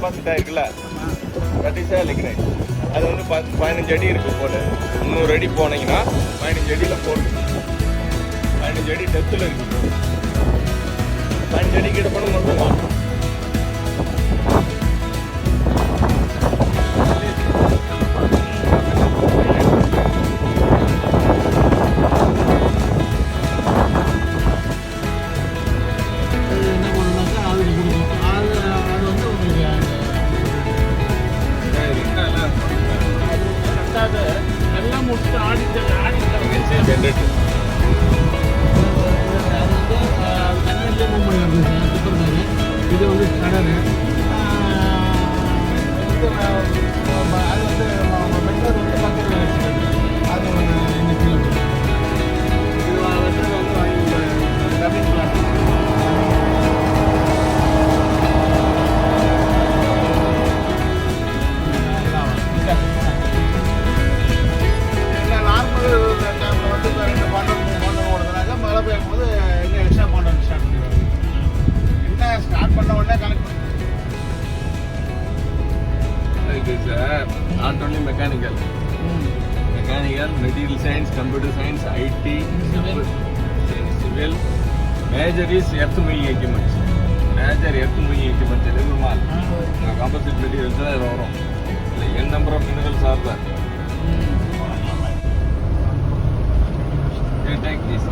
கெப்பாசிட்டா இருக்குல்ல, that is lignite. அது வந்து 15 அடி இருக்கு போல. 300 அடி போனீங்கன்னா 15 அடியில போடு. 15 அடி டெப்த்தில் இருக்கு போல. 15 அடி கிட்ட போன மட்டும் எல்லாம் முடிச்சுட்டு ஆடிட்டு ஜென்ரேட்டர் இது வந்து கடரு. அது வந்து மெட்ரோ வந்து பக்கத்தில் அது இந்த கீழே இது மெட்ரோ வந்து வாங்கி டப்பிங் பிளாட். நார்மல் டைமில் வந்து 2 பாண்டம் ஓடுதுனாக்கா மழை பெய்யும் போது இன்னும் எக்ஸ்ட்ரா பாண்டம் ஸ்டார்ட் பண்ணிடுவாங்க. என்ன ஸ்டார்ட் பண்ண உடனே கனெக்ட் பண்ணுவோம். Not only mechanical, material science, computer science, IT, civil. Major is earth moving equipments. Major earth moving equipments எதுவுமா காம்போசிட் மெட்டீரியல்ஸ் தான் இதில் வரும். இல்லை n number of minerals are தான். Take this.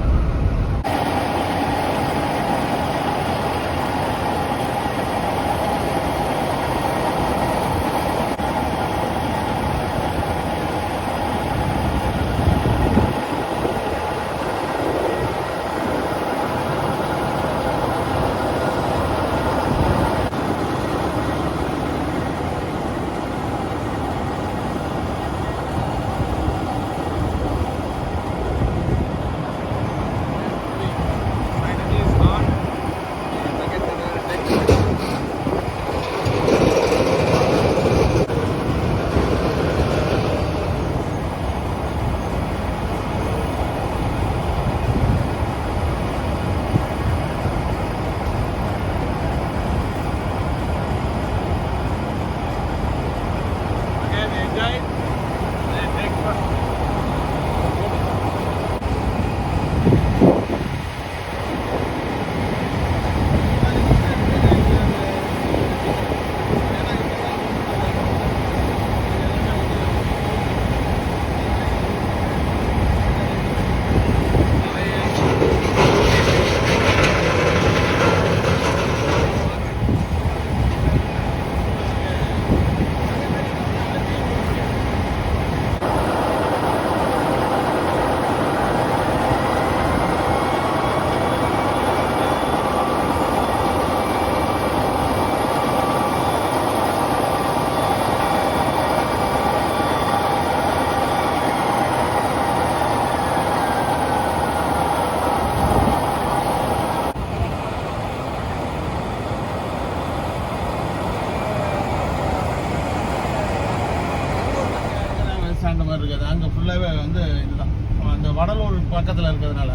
அந்த மாதிரி இருக்காது. அங்கே ஃபுல்லாகவே வந்து இதுதான். அந்த வடலூர் பக்கத்தில் இருக்கிறதுனால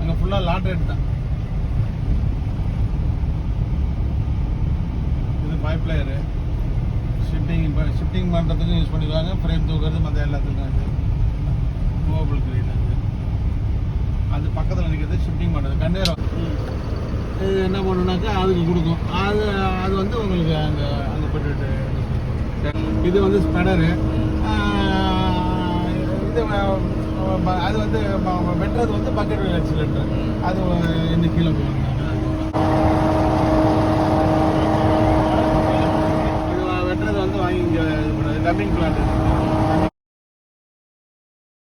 அங்கே ஃபுல்லாக லாட்ரேட் தான். இது பைப் லேயரு ஷிஃப்டிங் பண்ணுறதுக்கும் யூஸ் பண்ணிக்குவாங்க. ஃப்ரேம் தூக்குறது மற்ற எல்லாத்துக்கும் இது மூவபிள் கிரீன். அது பக்கத்தில் நிற்கிறது ஷிஃப்டிங் பண்ணுறது கண்டேரம். இது என்ன பண்ணுனாக்கா அதுக்கு கொடுக்கும். அது வந்து உங்களுக்கு அங்கே போட்டுட்டு இது வந்து ஸ்பெடரு. அது வந்து வெட்டுறது வந்து பக்கெட் ஆக்சிலேட்டர். அது இந்த கீழே போவாங்க. இது வெட்டுறது வந்து வாங்கி இங்கே டப்பிங் பிளாட்.